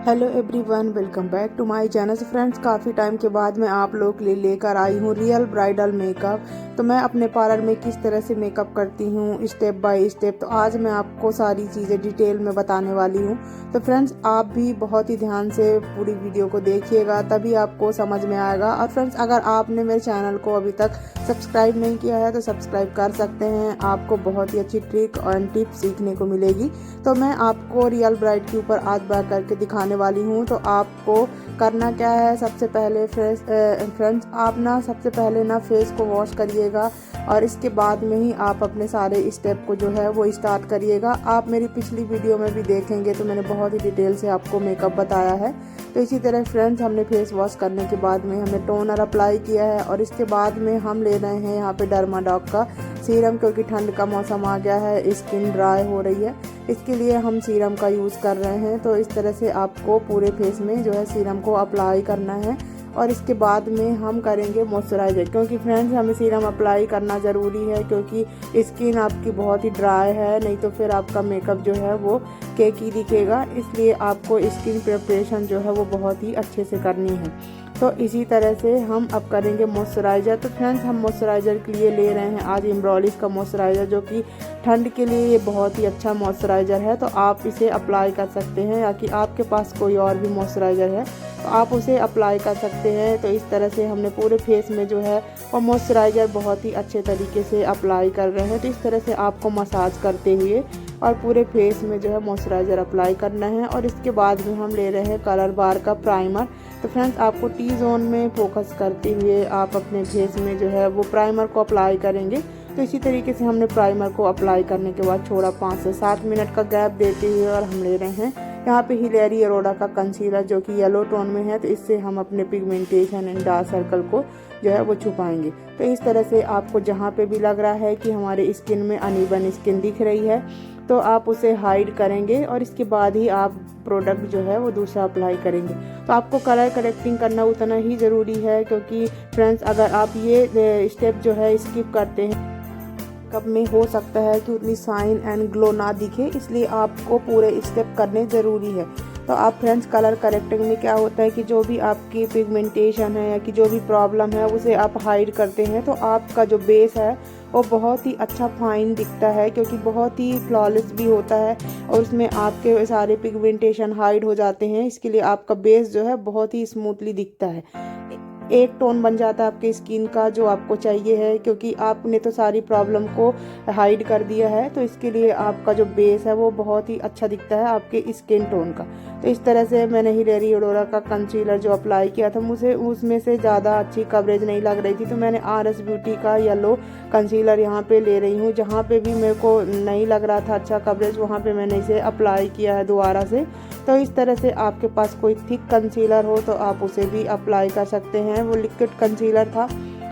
Hello everyone, welcome back to my channel. Friends, काफ़ी time के बाद मैं आप लोग के लिए लेकर आई हूँ रियल ब्राइडल मेकअप। तो मैं अपने पार्लर में किस तरह से मेकअप करती हूँ स्टेप बाय स्टेप, तो आज मैं आपको सारी चीज़ें डिटेल में बताने वाली हूँ। तो फ्रेंड्स, आप भी बहुत ही ध्यान से पूरी वीडियो को देखिएगा, तभी आपको समझ में आएगा। और फ्रेंड्स, अगर आपने मेरे चैनल को अभी तक सब्सक्राइब नहीं किया है तो सब्सक्राइब कर सकते हैं। आपको बहुत ही अच्छी ट्रिक और टिप सीखने को मिलेगी। तो मैं आपको रियल ब्राइड के ऊपर आज बात करके दिखाने वाली हूँ। तो आपको करना क्या है, सबसे पहले फ्रेंड्स, आप ना सबसे पहले ना फेस को वॉश करिएगा और इसके बाद में ही आप अपने सारे स्टेप को जो है वो स्टार्ट करिएगा। आप मेरी पिछली वीडियो में भी देखेंगे तो मैंने बहुत ही डिटेल से आपको मेकअप बताया है। तो इसी तरह फ्रेंड्स, हमने फेस वॉश करने के बाद में हमने टोनर अप्लाई किया है और इसके बाद में हम ले रहे हैं यहाँ पे डर्माडॉक का सीरम, क्योंकि ठंड का मौसम आ गया है, स्किन ड्राई हो रही है, इसके लिए हम सीरम का यूज़ कर रहे हैं। तो इस तरह से आपको पूरे फेस में जो है सीरम को अप्लाई करना है और इसके बाद में हम करेंगे मॉइस्चराइजर, क्योंकि फ्रेंड्स हमें सीरम अप्लाई करना ज़रूरी है, क्योंकि स्किन आपकी बहुत ही ड्राई है, नहीं तो फिर आपका मेकअप जो है वो केकी दिखेगा। इसलिए आपको स्किन प्रिपरेशन जो है वो बहुत ही अच्छे से करनी है। तो इसी तरह से हम अब करेंगे मॉइस्चराइज़र। तो फ्रेंड्स, हम मॉइस्चराइज़र के लिए ले रहे हैं आज एम्ब्रोलिस का मॉइस्चराइज़र, जो कि ठंड के लिए ये बहुत ही अच्छा मॉइस्चराइज़र है। तो आप इसे अप्लाई कर सकते हैं, या कि आपके पास कोई और भी मॉइस्चराइज़र है तो आप उसे अप्लाई कर सकते हैं। तो इस तरह से हमने पूरे फेस में जो है वो मॉइस्चराइज़र बहुत ही अच्छे तरीके से अप्लाई कर रहे हैं। तो इस तरह से आपको मसाज करते हुए और पूरे फेस में जो है मॉइस्चराइज़र अप्लाई करना है। और इसके बाद में हम ले रहे हैं कलर बार का प्राइमर। तो फ्रेंड्स, आपको टी जोन में फोकस करते हुए आप अपने फेस में जो है वो प्राइमर को अप्लाई करेंगे। तो इसी तरीके से हमने प्राइमर को अप्लाई करने के बाद छोड़ा 5 से 7 मिनट का गैप देते हुए, और हम ले रहे हैं यहाँ पे हिलेरी अरोड़ा का कंसीलर, जो कि येलो टोन में है। तो इससे हम अपने पिगमेंटेशन एंड डार्क सर्कल को जो है वो छुपाएंगे। तो इस तरह से आपको जहाँ पे भी लग रहा है कि हमारे स्किन में अनइवन स्किन दिख रही है तो आप उसे हाइड करेंगे और इसके बाद ही आप प्रोडक्ट जो है वो दूसरा अप्लाई करेंगे। तो आपको कलर करेक्टिंग करना उतना ही ज़रूरी है, क्योंकि फ्रेंड्स अगर आप ये स्टेप जो है स्किप करते हैं कब में हो सकता है कि उतनी शाइन एंड ग्लो ना दिखे, इसलिए आपको पूरे स्टेप करने ज़रूरी है। तो आप फ्रेंड्स, कलर करेक्टिंग में क्या होता है कि जो भी आपकी पिगमेंटेशन है या कि जो भी प्रॉब्लम है उसे आप हाइड करते हैं, तो आपका जो बेस है वो बहुत ही अच्छा फाइन दिखता है, क्योंकि बहुत ही फ्लॉलेस भी होता है और उसमें आपके सारे पिगमेंटेशन हाइड हो जाते हैं। इसके लिए आपका बेस जो है बहुत ही स्मूथली दिखता है, एक टोन बन जाता है आपके स्किन का जो आपको चाहिए है, क्योंकि आपने तो सारी प्रॉब्लम को हाइड कर दिया है। तो इसके लिए आपका जो बेस है वो बहुत ही अच्छा दिखता है आपके स्किन टोन का। तो इस तरह से मैंने हिलेरी अरोड़ा का कंसीलर जो अप्लाई किया था, मुझे उसमें से ज़्यादा अच्छी कवरेज नहीं लग रही थी, तो मैंने RS ब्यूटी का येलो कंसीलर यहाँ पे ले रही हूँ। जहाँ पे भी मेरे को नहीं लग रहा था अच्छा कवरेज, वहाँ पे मैंने इसे अप्लाई किया है दोबारा से। तो इस तरह से आपके पास कोई थिक कंसीलर हो तो आप उसे भी अप्लाई कर सकते हैं। वो लिक्विड कंसीलर था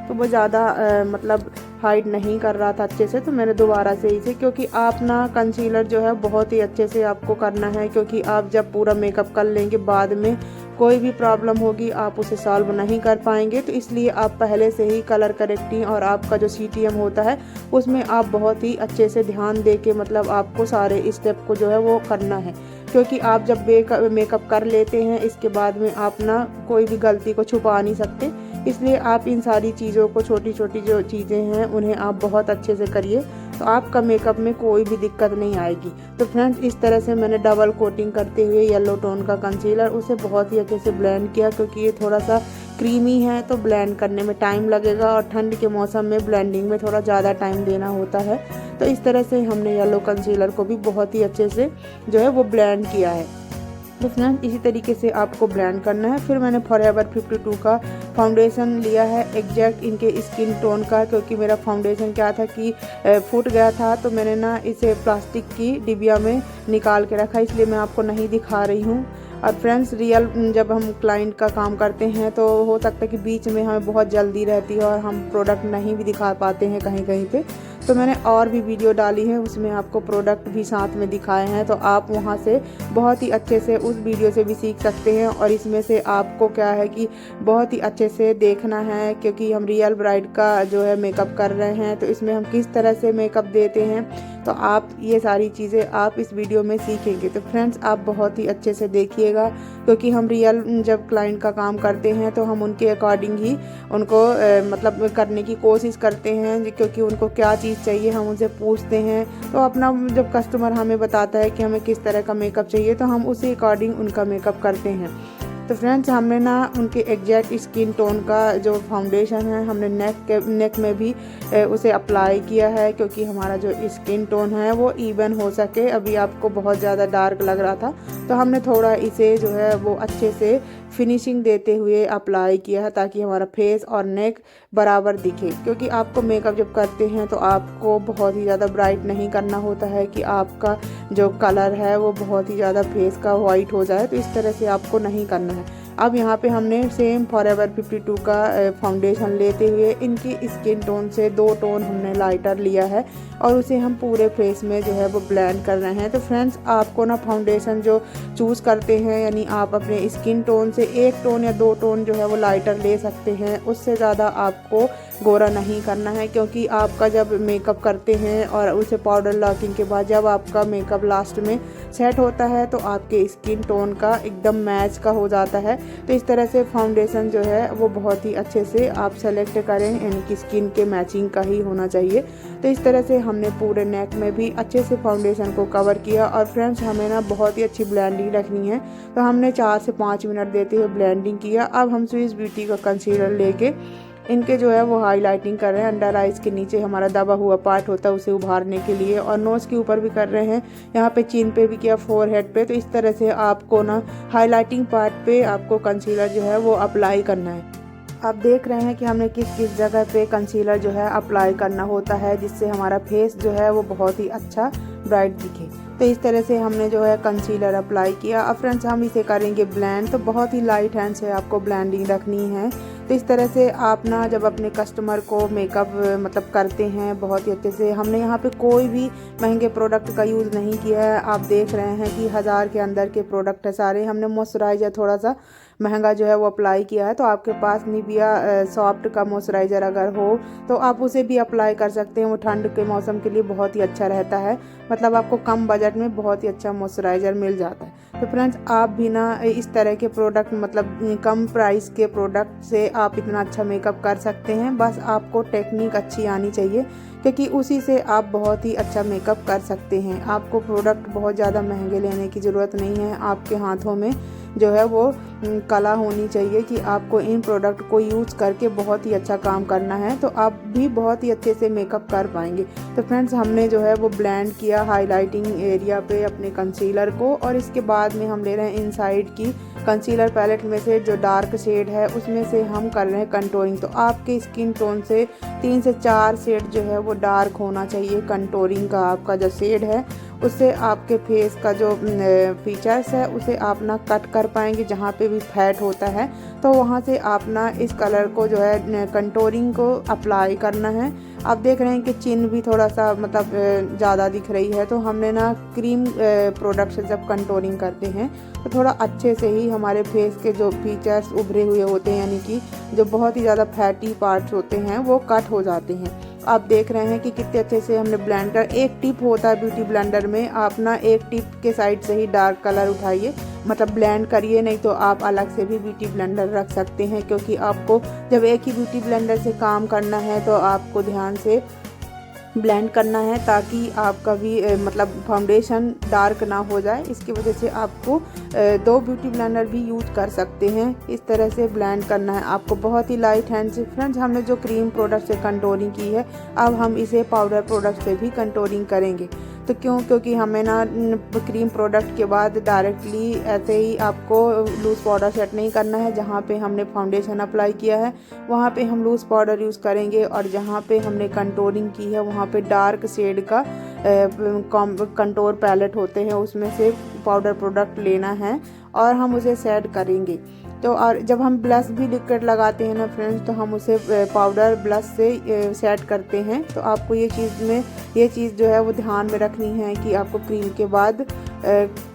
तो वो ज़्यादा मतलब हाइड नहीं कर रहा था अच्छे से, तो मैंने दोबारा से इसे, क्योंकि आप ना कंसीलर जो है बहुत ही अच्छे से आपको करना है, क्योंकि आप जब पूरा मेकअप कर लेंगे बाद में कोई भी प्रॉब्लम होगी आप उसे सॉल्व नहीं कर पाएंगे। तो इसलिए आप पहले से ही कलर करेक्टिंग और आपका जो CTM होता है उसमें आप बहुत ही अच्छे से ध्यान दे के मतलब आपको सारे स्टेप को जो है वो करना है, क्योंकि आप जब मेकअप कर लेते हैं इसके बाद में आप ना कोई भी गलती को छुपा नहीं सकते। इसलिए आप इन सारी चीज़ों को, छोटी छोटी जो चीज़ें हैं उन्हें आप बहुत अच्छे से करिए, तो आपका मेकअप में कोई भी दिक्कत नहीं आएगी। तो फ्रेंड्स, इस तरह से मैंने डबल कोटिंग करते हुए येलो टोन का कंसीलर उसे बहुत ही अच्छे से ब्लेंड किया, क्योंकि ये थोड़ा सा क्रीमी है तो ब्लेंड करने में टाइम लगेगा और ठंड के मौसम में ब्लेंडिंग में थोड़ा ज़्यादा टाइम देना होता है। तो इस तरह से हमने येलो कंसीलर को भी बहुत ही अच्छे से जो है वो ब्लेंड किया है। तो फ्रेंड्स, इसी तरीके से आपको ब्लेंड करना है। फिर मैंने फॉरएवर 52 का फाउंडेशन लिया है एग्जैक्ट इनके स्किन टोन का, क्योंकि मेरा फाउंडेशन क्या था कि फूट गया था, तो मैंने ना इसे प्लास्टिक की डिबिया में निकाल के रखा, इसलिए मैं आपको नहीं दिखा रही हूँ। और फ्रेंड्स, रियल जब हम क्लाइंट का काम करते हैं तो हो सकता है कि बीच में हमें बहुत जल्दी रहती है और हम प्रोडक्ट नहीं भी दिखा पाते हैं कहीं कहीं पे, तो मैंने और भी वीडियो डाली है, उसमें आपको प्रोडक्ट भी साथ में दिखाए हैं, तो आप वहाँ से बहुत ही अच्छे से उस वीडियो से भी सीख सकते हैं। और इसमें से आपको क्या है कि बहुत ही अच्छे से देखना है, क्योंकि हम रियल ब्राइड का जो है मेकअप कर रहे हैं, तो इसमें हम किस तरह से मेकअप देते हैं, तो आप ये सारी चीज़ें आप इस वीडियो में सीखेंगे। तो फ्रेंड्स आप बहुत ही अच्छे से देखिएगा, क्योंकि हम रियल जब क्लाइंट का काम करते हैं तो हम उनके अकॉर्डिंग ही उनको मतलब करने की कोशिश करते हैं, क्योंकि उनको क्या चीज़ चाहिए हम उनसे पूछते हैं। तो अपना जब कस्टमर हमें बताता है कि हमें किस तरह का मेकअप चाहिए, तो हम उसी अकॉर्डिंग उनका मेकअप करते हैं। तो फ्रेंड्स हमने ना उनके एग्जैक्ट स्किन टोन का जो फाउंडेशन है, हमने नेक में भी उसे अप्लाई किया है, क्योंकि हमारा जो स्किन टोन है वो इवन हो सके। अभी आपको बहुत ज़्यादा डार्क लग रहा था, तो हमने थोड़ा इसे जो है वो अच्छे से फिनिशिंग देते हुए अप्लाई किया है, ताकि हमारा फेस और नेक बराबर दिखे। क्योंकि आपको मेकअप जब करते हैं तो आपको बहुत ही ज़्यादा ब्राइट नहीं करना होता है कि आपका जो कलर है वो बहुत ही ज़्यादा फेस का वाइट हो जाए, तो इस तरह से आपको नहीं करना है। अब यहाँ पे हमने सेम फॉरएवर 52 का फाउंडेशन लेते हुए इनकी स्किन टोन से 2 टोन हमने लाइटर लिया है, और उसे हम पूरे फेस में जो है वो ब्लेंड कर रहे हैं। तो फ्रेंड्स आपको ना फाउंडेशन जो चूज़ करते हैं, यानी आप अपने स्किन टोन से 1 टोन या 2 टोन जो है वो लाइटर ले सकते हैं, उससे ज़्यादा आपको गोरा नहीं करना है। क्योंकि आपका जब मेकअप करते हैं और उसे पाउडर लॉकिंग के बाद जब आपका मेकअप लास्ट में सेट होता है, तो आपके स्किन टोन का एकदम मैच का हो जाता है। तो इस तरह से फाउंडेशन जो है वो बहुत ही अच्छे से आप सेलेक्ट करें, यानी कि स्किन के मैचिंग का ही होना चाहिए। तो इस तरह से हमने पूरे नेक में भी अच्छे से फाउंडेशन को कवर किया। और फ्रेंड्स हमें ना बहुत ही अच्छी ब्लेंडिंग रखनी है, तो हमने 4 से 5 मिनट देते हुए ब्लेंडिंग किया। अब हम स्विस ब्यूटी का कंसीलर लेके इनके जो है वो हाईलाइटिंग कर रहे हैं। अंडर आइज़ के नीचे हमारा दबा हुआ पार्ट होता है उसे उभारने के लिए, और नोज़ के ऊपर भी कर रहे हैं, यहाँ पे चिन पे भी किया, फोरहेड पे। तो इस तरह से आपको ना हाईलाइटिंग पार्ट पे आपको कंसीलर जो है वो अप्लाई करना है। आप देख रहे हैं कि हमने किस किस जगह पे कंसीलर जो है अप्लाई करना होता है, जिससे हमारा फेस जो है वो बहुत ही अच्छा ब्राइट दिखे। तो इस तरह से हमने जो है कंसीलर अप्लाई किया। अब फ्रेंड्स हम इसे करेंगे ब्लेंड, तो बहुत ही लाइट हैंड से आपको ब्लेंडिंग रखनी है। तो इस तरह से आप ना जब अपने कस्टमर को मेकअप मतलब करते हैं बहुत ही अच्छे से, हमने यहाँ पे कोई भी महंगे प्रोडक्ट का यूज़ नहीं किया है। आप देख रहे हैं कि 1000 के अंदर के प्रोडक्ट है सारे। हमने मॉइस्चराइज़र थोड़ा सा महंगा जो है वो अप्लाई किया है। तो आपके पास निविया सॉफ्ट का मॉइस्चराइज़र अगर हो तो आप उसे भी अप्लाई कर सकते हैं, वो ठंड के मौसम के लिए बहुत ही अच्छा रहता है। मतलब आपको कम बजट में बहुत ही अच्छा मॉइस्चराइज़र मिल जाता है। तो फ्रेंड्स आप भी ना इस तरह के प्रोडक्ट मतलब कम प्राइस के प्रोडक्ट से आप इतना अच्छा मेकअप कर सकते हैं। बस आपको टेक्निक अच्छी आनी चाहिए, क्योंकि उसी से आप बहुत ही अच्छा मेकअप कर सकते हैं। आपको प्रोडक्ट बहुत ज़्यादा महंगे लेने की ज़रूरत नहीं है। आपके हाथों में जो है वो कला होनी चाहिए कि आपको इन प्रोडक्ट को यूज़ करके बहुत ही अच्छा काम करना है, तो आप भी बहुत ही अच्छे से मेकअप कर पाएंगे। तो फ्रेंड्स हमने जो है वो ब्लेंड किया हाईलाइटिंग एरिया पे अपने कंसीलर को, और इसके बाद में हम ले रहे हैं इनसाइड की कंसीलर पैलेट में से जो डार्क शेड है उसमें से हम कर रहे हैं कंटूरिंग। तो आपके स्किन टोन से 3 से 4 शेड जो है वो डार्क होना चाहिए। कंटूरिंग का आपका जो शेड है उससे आपके फेस का जो फीचर्स है उसे आप ना कट कर पाएंगे। जहाँ पे भी फैट होता है तो वहाँ से आप ना इस कलर को जो है कंटूरिंग को अप्लाई करना है। आप देख रहे हैं कि चिन भी थोड़ा सा मतलब ज़्यादा दिख रही है, तो हमने ना क्रीम प्रोडक्ट से जब कंटूरिंग करते हैं तो थोड़ा अच्छे से ही हमारे फेस के जो फीचर्स उभरे हुए होते हैं, यानी कि जो बहुत ही ज़्यादा फैटी पार्ट्स होते हैं वो कट हो जाते हैं। आप देख रहे हैं कि कितने अच्छे से हमने ब्लेंड कर। एक टिप होता है ब्यूटी ब्लेंडर में, आप ना एक टिप के साइड से ही डार्क कलर उठाइए, मतलब ब्लेंड करिए, नहीं तो आप अलग से भी ब्यूटी ब्लेंडर रख सकते हैं। क्योंकि आपको जब एक ही ब्यूटी ब्लेंडर से काम करना है तो आपको ध्यान से ब्लेंड करना है, ताकि आपका भी मतलब फाउंडेशन डार्क ना हो जाए। इसकी वजह से आपको 2 ब्यूटी ब्लेंडर भी यूज कर सकते हैं। इस तरह से ब्लेंड करना है आपको बहुत ही लाइट हैंड से। फ्रेंड्स हमने जो क्रीम प्रोडक्ट से कंटूरिंग की है, अब हम इसे पाउडर प्रोडक्ट से भी कंटूरिंग करेंगे। तो क्योंकि हमें ना क्रीम प्रोडक्ट के बाद डायरेक्टली ऐसे ही आपको लूज़ पाउडर सेट नहीं करना है। जहाँ पे हमने फाउंडेशन अप्लाई किया है वहाँ पे हम लूज़ पाउडर यूज़ करेंगे, और जहाँ पे हमने कंटूरिंग की है वहाँ पे डार्क शेड का कंटूर पैलेट होते हैं उसमें से पाउडर प्रोडक्ट लेना है और हम उसे सेट करेंगे। तो और जब हम ब्लश भी लिक्विड लगाते हैं ना फ्रेंड्स, तो हम उसे पाउडर ब्लश से सेट करते हैं। तो आपको ये चीज़ जो है वो ध्यान में रखनी है कि आपको क्रीम के बाद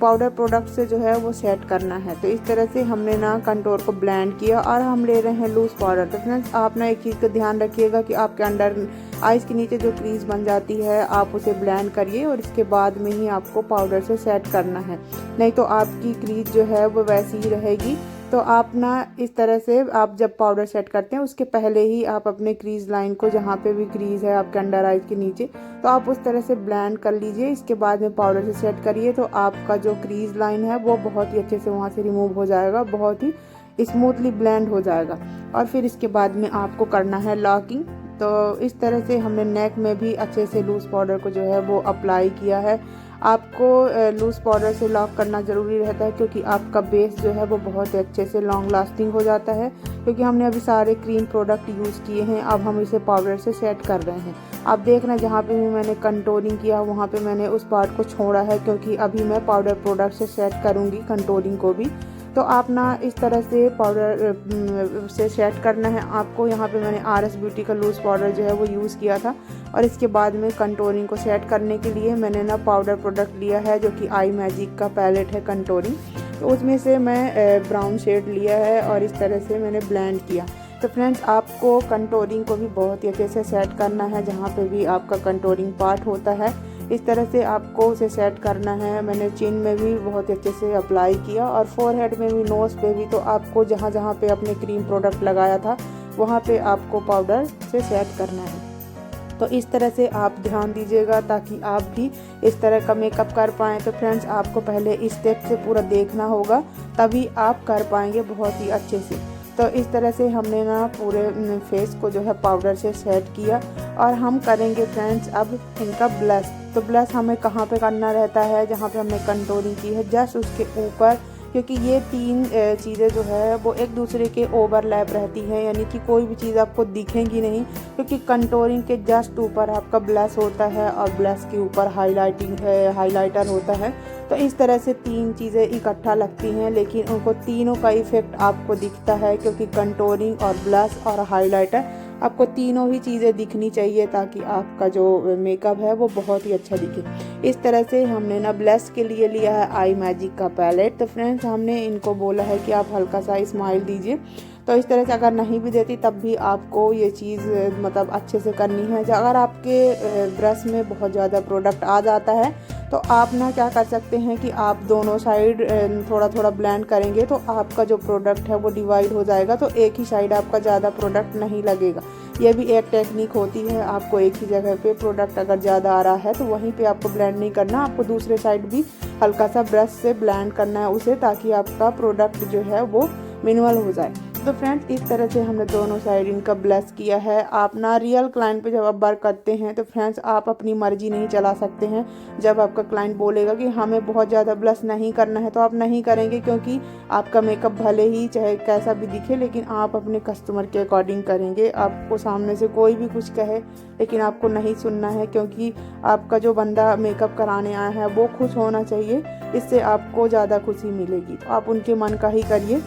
पाउडर प्रोडक्ट से जो है वो सेट करना है। तो इस तरह से हमने ना कंटूर को ब्लेंड किया और हम ले रहे हैं लूज़ पाउडर। तो फ्रेंड्स आप ना एक चीज़ का ध्यान रखिएगा कि आपके अंडर आइज़ के नीचे जो क्रीज बन जाती है आप उसे ब्लेंड करिए और इसके बाद में ही आपको पाउडर से सेट करना है, नहीं तो आपकी क्रीज जो है वो वैसी ही रहेगी। तो आप ना इस तरह से आप जब पाउडर सेट करते हैं उसके पहले ही आप अपने क्रीज लाइन को, जहाँ पे भी क्रीज है आपके अंडर आइज के नीचे, तो आप उस तरह से ब्लेंड कर लीजिए। इसके बाद में पाउडर से सेट करिए तो आपका जो क्रीज लाइन है वो बहुत ही अच्छे से वहाँ से रिमूव हो जाएगा, बहुत ही स्मूथली ब्लेंड हो जाएगा। और फिर इसके बाद में आपको करना है लॉकिंग। तो इस तरह से हमने नेक में भी अच्छे से लूज़ पाउडर को जो है वो अप्लाई किया है। आपको लूज़ पाउडर से लॉक करना ज़रूरी रहता है क्योंकि आपका बेस जो है वो बहुत ही अच्छे से लॉन्ग लास्टिंग हो जाता है, क्योंकि हमने अभी सारे क्रीम प्रोडक्ट यूज़ किए हैं। अब हम इसे पाउडर से सेट कर रहे हैं। आप देख रहे हैं जहाँ पे भी मैंने कंटूरिंग किया वहाँ पे मैंने उस पार्ट को छोड़ा है, क्योंकि अभी मैं पाउडर प्रोडक्ट से सेट करूँगी कंटूरिंग को भी। तो आप ना इस तरह से पाउडर से सेट करना है आपको। यहाँ पे मैंने RS ब्यूटी का लूज़ पाउडर जो है वो यूज़ किया था और इसके बाद में कंटूरिंग को सेट करने के लिए मैंने ना पाउडर प्रोडक्ट लिया है जो कि आई मैजिक का पैलेट है कंटूरिंग। तो उसमें से मैं ब्राउन शेड लिया है और इस तरह से मैंने ब्लेंड किया। तो फ्रेंड्स आपको कंटूरिंग को भी बहुत ही अच्छे से सेट करना है, जहाँ पे भी आपका कंटूरिंग पार्ट होता है इस तरह से आपको उसे सेट करना है। मैंने चिन में भी बहुत अच्छे से अप्लाई किया और फोरहेड में भी, नोज़ पे भी। तो आपको जहाँ जहाँ पे अपने क्रीम प्रोडक्ट लगाया था वहाँ पे आपको पाउडर से सेट करना है। तो इस तरह से आप ध्यान दीजिएगा ताकि आप भी इस तरह का मेकअप कर पाएँ। तो फ्रेंड्स आपको पहले इस स्टेप से पूरा देखना होगा, तभी आप कर पाएंगे बहुत ही अच्छे से। तो इस तरह से हमने ना पूरे फेस को जो है पाउडर से सेट किया और हम करेंगे फ्रेंड्स अब इनका ब्लश। तो ब्लश हमें कहाँ पे करना रहता है, जहाँ पे हमने कंटूरिंग की है जस्ट उसके ऊपर, क्योंकि ये तीन चीज़ें जो है वो एक दूसरे के ओवरलैप रहती हैं, यानी कि कोई भी चीज़ आपको दिखेंगी नहीं, क्योंकि कंटूरिंग के जस्ट ऊपर आपका ब्लश होता है और ब्लश के ऊपर हाइलाइटर होता है। तो इस तरह से तीन चीज़ें इकट्ठा लगती हैं, लेकिन उनको तीनों का इफ़ेक्ट आपको दिखता है, क्योंकि कंटूरिंग और ब्लश और हाइलाइटर आपको तीनों ही चीज़ें दिखनी चाहिए ताकि आपका जो मेकअप है वो बहुत ही अच्छा दिखे। इस तरह से हमने ना ब्लश के लिए लिया है आई मैजिक का पैलेट। तो फ्रेंड्स हमने इनको बोला है कि आप हल्का सा स्माइल दीजिए। तो इस तरह से अगर नहीं भी देती तब भी आपको ये चीज़ मतलब अच्छे से करनी है। अगर आपके ब्रश में बहुत ज़्यादा प्रोडक्ट आ जाता है तो आप ना क्या कर सकते हैं कि आप दोनों साइड थोड़ा थोड़ा ब्लेंड करेंगे तो आपका जो प्रोडक्ट है वो डिवाइड हो जाएगा, तो एक ही साइड आपका ज़्यादा प्रोडक्ट नहीं लगेगा। ये भी एक टेक्निक होती है। आपको एक ही जगह पे प्रोडक्ट अगर ज़्यादा आ रहा है तो वहीं पे आपको ब्लेंड नहीं करना, आपको दूसरे साइड भी हल्का सा ब्रश से ब्लेंड करना है उसे, ताकि आपका प्रोडक्ट जो है वो मिनिमल हो जाए। तो फ्रेंड्स इस तरह से हमने दोनों साइड इनका ब्लश किया है। आप ना रियल क्लाइंट पे जब आप वर्क करते हैं तो फ्रेंड्स आप अपनी मर्जी नहीं चला सकते हैं। जब आपका क्लाइंट बोलेगा कि हमें बहुत ज़्यादा ब्लश नहीं करना है तो आप नहीं करेंगे, क्योंकि आपका मेकअप भले ही चाहे कैसा भी दिखे लेकिन आप अपने कस्टमर के अकॉर्डिंग करेंगे। आपको सामने से कोई भी कुछ कहे लेकिन आपको नहीं सुनना है, क्योंकि आपका जो बंदा मेकअप कराने आया है वो खुश होना चाहिए, इससे आपको ज़्यादा खुशी मिलेगी। तो आप उनके मन का ही करिए,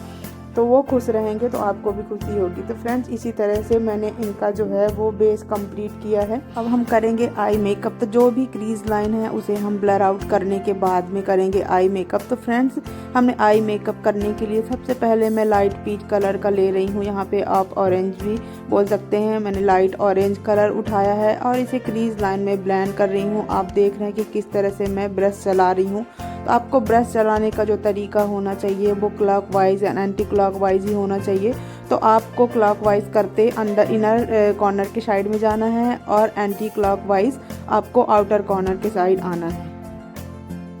तो वो खुश रहेंगे तो आपको भी खुशी होगी। तो फ्रेंड्स इसी तरह से मैंने इनका जो है वो बेस कंप्लीट किया है। अब हम करेंगे आई मेकअप। तो जो भी क्रीज लाइन है उसे हम ब्लर आउट करने के बाद में करेंगे आई मेकअप। तो फ्रेंड्स हमने आई मेकअप करने के लिए सबसे पहले मैं लाइट पीच कलर का ले रही हूँ, यहाँ पे आप ऑरेंज भी बोल सकते हैं। मैंने लाइट ऑरेंज कलर उठाया है और इसे क्रीज लाइन में ब्लेंड कर रही हूँ। आप देख रहे हैं कि किस तरह से मैं ब्रश चला रही हूँ। तो आपको ब्रश चलाने का जो तरीका होना चाहिए वो क्लॉकवाइज एंड एंटी क्लॉकवाइज ही होना चाहिए। तो आपको क्लॉकवाइज करते अंदर इनर कॉर्नर के साइड में जाना है और एंटी क्लॉकवाइज आपको आउटर कॉर्नर के साइड आना है।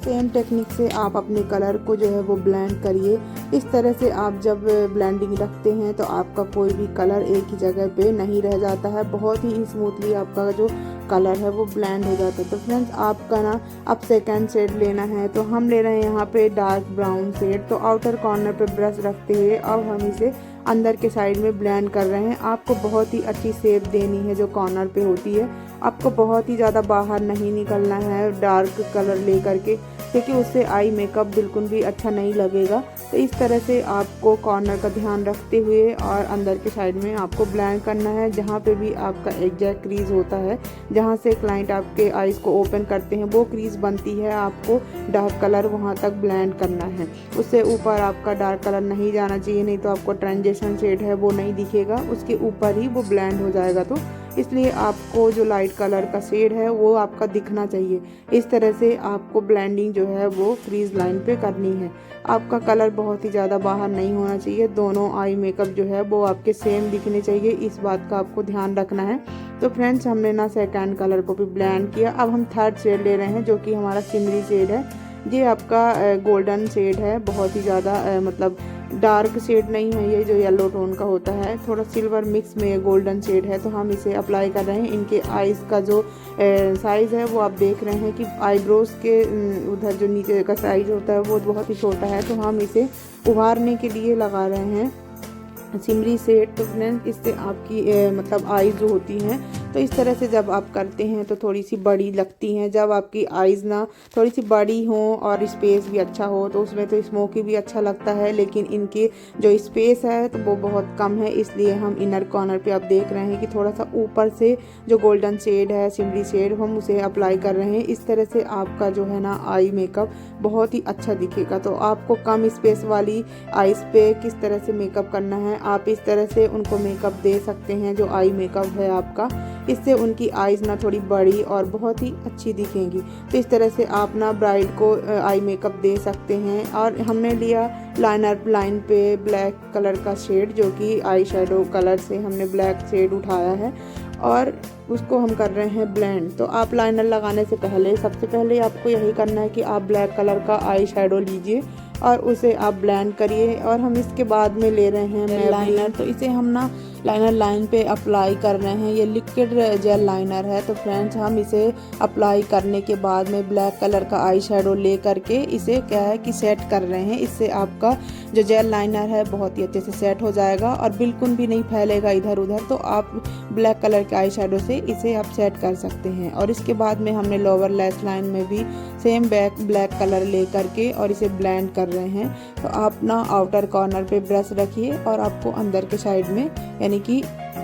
सेम टेक्निक से आप अपने कलर को जो है वो ब्लेंड करिए। इस तरह से आप जब ब्लेंडिंग रखते हैं तो आपका कोई भी कलर एक ही जगह पे नहीं रह जाता है, बहुत ही स्मूथली आपका जो कलर है वो ब्लेंड हो जाता है। तो फ्रेंड्स आपका ना अब सेकंड शेड लेना है, तो हम ले रहे हैं यहाँ पे डार्क ब्राउन शेड। तो आउटर कॉर्नर पे ब्रश रखते हुए अब हम इसे अंदर के साइड में ब्लेंड कर रहे हैं। आपको बहुत ही अच्छी शेप देनी है जो कॉर्नर पे होती है। आपको बहुत ही ज़्यादा बाहर नहीं निकलना है डार्क कलर ले करके, क्योंकि उससे आई मेकअप बिल्कुल भी अच्छा नहीं लगेगा। तो इस तरह से आपको कॉर्नर का ध्यान रखते हुए और अंदर के साइड में आपको ब्लेंड करना है। जहाँ पे भी आपका एग्जैक्ट क्रीज होता है, जहाँ से क्लाइंट आपके आईज़ को ओपन करते हैं, वो क्रीज बनती है, आपको डार्क कलर वहाँ तक ब्लेंड करना है। उससे ऊपर आपका डार्क कलर नहीं जाना चाहिए, नहीं तो आपको ट्रांजिशन शेड है वो नहीं दिखेगा, उसके ऊपर ही वो ब्लेंड हो जाएगा। तो इसलिए आपको जो लाइट कलर का शेड है वो आपका दिखना चाहिए। इस तरह से आपको ब्लेंडिंग जो है वो क्रीज लाइन पे करनी है। आपका कलर बहुत ही ज़्यादा बाहर नहीं होना चाहिए, दोनों आई मेकअप जो है वो आपके सेम दिखने चाहिए, इस बात का आपको ध्यान रखना है। तो फ्रेंड्स, हमने ना सेकंड कलर को भी ब्लेंड किया। अब हम थर्ड शेड ले रहे हैं जो कि हमारा सिमरी शेड है। ये आपका गोल्डन शेड है, बहुत ही ज़्यादा मतलब डार्क शेड नहीं है ये, जो येलो टोन का होता है, थोड़ा सिल्वर मिक्स में गोल्डन शेड है। तो हम इसे अप्लाई कर रहे हैं। इनके आईज़ का जो साइज़ है वो आप देख रहे हैं कि आईब्रोज के उधर जो नीचे का साइज़ होता है वो बहुत ही छोटा है, तो हम इसे उभारने के लिए लगा रहे हैं सिमरी शेड। तो फ्रेंड्स, इससे आपकी मतलब आईज जो होती हैं तो इस तरह से जब आप करते हैं तो थोड़ी सी बड़ी लगती हैं। जब आपकी आईज़ ना थोड़ी सी बड़ी हो और स्पेस भी अच्छा हो तो उसमें तो स्मोकी भी अच्छा लगता है, लेकिन इनकी जो स्पेस है तो वो बहुत कम है, इसलिए हम इनर कॉर्नर पे आप देख रहे हैं कि थोड़ा सा ऊपर से जो गोल्डन शेड है, सिमरी शेड, हम उसे अप्लाई कर रहे हैं। इस तरह से आपका जो है ना आई मेकअप बहुत ही अच्छा दिखेगा। तो आपको कम स्पेस वाली आईज़ पे किस तरह से मेकअप करना है, आप इस तरह से उनको मेकअप दे सकते हैं जो आई मेकअप है आपका। इससे उनकी आईज़ ना थोड़ी बड़ी और बहुत ही अच्छी दिखेंगी। तो इस तरह से आप ना ब्राइड को आई मेकअप दे सकते हैं। और हमने लिया लाइनर लाइन पे ब्लैक कलर का शेड, जो कि आई शेडो कलर से हमने ब्लैक शेड उठाया है और उसको हम कर रहे हैं ब्लेंड। तो आप लाइनर लगाने से पहले सबसे पहले आपको यही करना है कि आप ब्लैक कलर का आई शेडो लीजिए और उसे आप ब्लेंड करिए। और हम इसके बाद में ले रहे हैं लाइनर। तो इसे हम ना लाइनर लाइन पे अप्लाई कर रहे हैं। ये लिक्विड जेल लाइनर है। तो फ्रेंड्स, हम इसे अप्लाई करने के बाद में ब्लैक कलर का आई शेडो ले करके इसे क्या है कि सेट कर रहे हैं। इससे आपका जो जेल लाइनर है बहुत ही अच्छे से सेट हो जाएगा और बिल्कुल भी नहीं फैलेगा इधर उधर। तो आप ब्लैक कलर के आई शेडो से इसे आप सेट कर सकते हैं। और इसके बाद में हमने लोअर लैश लाइन में भी सेम ब्लैक कलर ले करके और इसे ब्लेंड कर रहे हैं। तो आप ना आउटर कॉर्नर पे ब्रश रखिए और आपको अंदर के साइड में यानी कि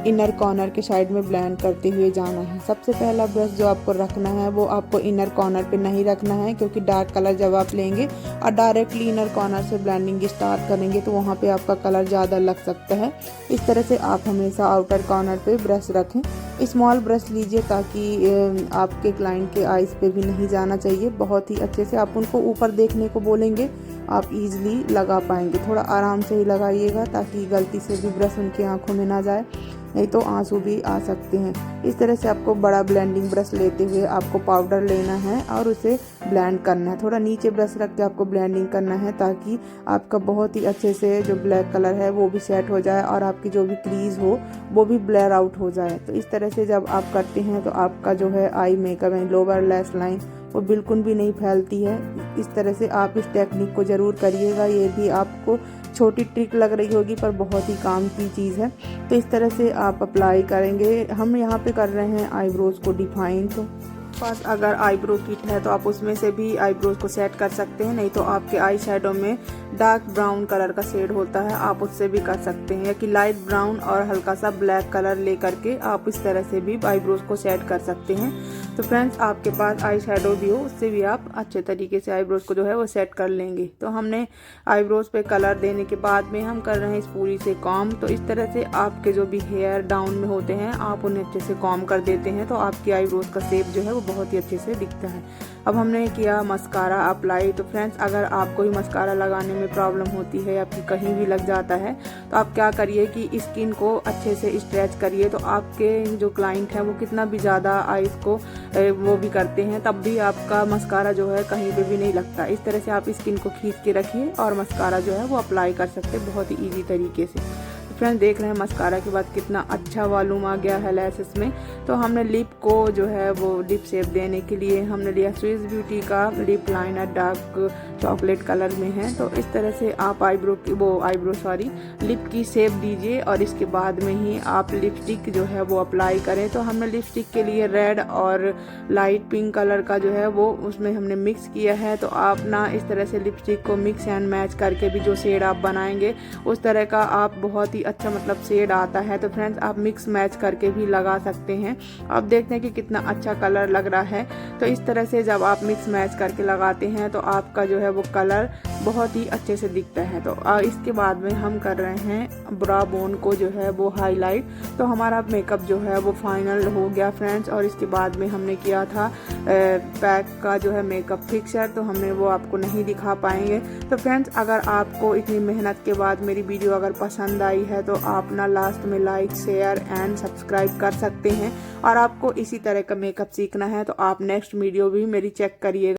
इनर कॉर्नर के साइड में ब्लेंड करते हुए जाना है। सबसे पहला ब्रश जो आपको रखना है वो आपको इनर कॉर्नर पे नहीं रखना है, क्योंकि डार्क कलर जब आप लेंगे और डायरेक्टली इनर कॉर्नर से ब्लेंडिंग स्टार्ट करेंगे तो वहाँ पे आपका कलर ज़्यादा लग सकता है। इस तरह से आप हमेशा आउटर कॉर्नर पे ब्रश रखें। स्मॉल ब्रश लीजिए ताकि आपके क्लाइंट के आईज पे भी नहीं जाना चाहिए। बहुत ही अच्छे से आप उनको ऊपर देखने को बोलेंगे, आप इजीली लगा पाएंगे। थोड़ा आराम से ही लगाइएगा ताकि गलती से भी ब्रश उनकी आंखों में ना जाए, नहीं तो आंसू भी आ सकते हैं। इस तरह से आपको बड़ा ब्लेंडिंग ब्रश लेते हुए आपको पाउडर लेना है और उसे ब्लेंड करना है। थोड़ा नीचे ब्रश रख के आपको ब्लेंडिंग करना है ताकि आपका बहुत ही अच्छे से जो ब्लैक कलर है वो भी सेट हो जाए और आपकी जो भी क्रीज हो वो भी ब्लेयर आउट हो जाए। तो इस तरह से जब आप करते हैं तो आपका जो है आई मेकअप है लोअर लैश लाइन वो बिल्कुल भी नहीं फैलती है। इस तरह से आप इस टेक्निक को ज़रूर करिएगा। ये भी आपको छोटी ट्रिक लग रही होगी पर बहुत ही काम की चीज़ है। तो इस तरह से आप अप्लाई करेंगे। हम यहाँ पे कर रहे हैं आईब्रोज को डिफाइन। तो पास अगर आईब्रो किट है तो आप उसमें से भी आईब्रोज को सेट कर सकते हैं, नहीं तो आपके आई शेडो में डार्क ब्राउन कलर का शेड होता है, आप उससे भी कर सकते हैं। या कि लाइट ब्राउन और हल्का सा ब्लैक कलर ले करके आप इस तरह से भी आईब्रोज को सेट कर सकते हैं। तो फ्रेंड्स, आपके पास आई शेडो भी हो उससे भी आप अच्छे तरीके से आईब्रोज को जो है वो सेट कर लेंगे। तो हमने आईब्रोज पे कलर देने के बाद में हम कर रहे हैं इस पूरी से कॉम। तो इस तरह से आपके जो भी हेयर डाउन में होते हैं आप उन्हें अच्छे से कॉम कर देते हैं तो आपकी आईब्रोज का शेप जो है वो बहुत ही अच्छे से दिखता है। अब हमने किया मस्कारा अप्लाई। तो फ्रेंड्स, अगर आपको ही मस्कारा लगाने में प्रॉब्लम होती है या फिर कहीं भी लग जाता है तो आप क्या करिए कि स्किन को अच्छे से स्ट्रेच करिए। तो आपके जो क्लाइंट हैं वो कितना भी ज़्यादा आईज को वो भी करते हैं तब भी आपका मस्कारा जो है कहीं पे भी नहीं लगता। इस तरह से आप स्किन को खींच के रखिए और मस्कारा जो है वो अप्लाई कर सकते हैं बहुत ही ईजी तरीके से। फ्रेंड्स देख रहे हैं मस्कारा के बाद कितना अच्छा वॉल्यूम आ गया है लैशेस में। तो हमने लिप को जो है वो लिप शेप देने के लिए हमने लिया स्विस ब्यूटी का lip liner, dark chocolate colour में है। तो इस तरह से आप लिप की शेप दीजिए और इसके बाद में ही आप लिपस्टिक जो है वो अप्लाई करें। तो हमने लिपस्टिक के लिए रेड और लाइट पिंक कलर का जो है वो उसमें हमने मिक्स किया है। तो आप ना इस तरह से लिपस्टिक को मिक्स एंड मैच करके भी जो शेड आप बनाएंगे उस तरह का आप बहुत ही अच्छा मतलब शेड आता है। तो फ्रेंड्स आप मिक्स मैच करके भी लगा सकते हैं। आप देखते हैं कि कितना अच्छा कलर लग रहा है। तो इस तरह से जब आप मिक्स मैच करके लगाते हैं तो आपका जो है वो कलर बहुत ही अच्छे से दिखता है। तो इसके बाद में हम कर रहे हैं ब्रा बोन को जो है वो हाईलाइट। तो हमारा मेकअप जो है वो फाइनल हो गया फ्रेंड्स। और इसके बाद में हमने किया था पैक का जो है मेकअप फिक्सर, तो हमने वो आपको नहीं दिखा पाएंगे। तो फ्रेंड्स अगर आपको इतनी मेहनत के बाद मेरी वीडियो अगर पसंद आई है तो आप ना लास्ट में लाइक, शेयर एंड सब्सक्राइब कर सकते हैं। और आपको इसी तरह का मेकअप सीखना है तो आप नेक्स्ट वीडियो भी मेरी चेक करिएगा।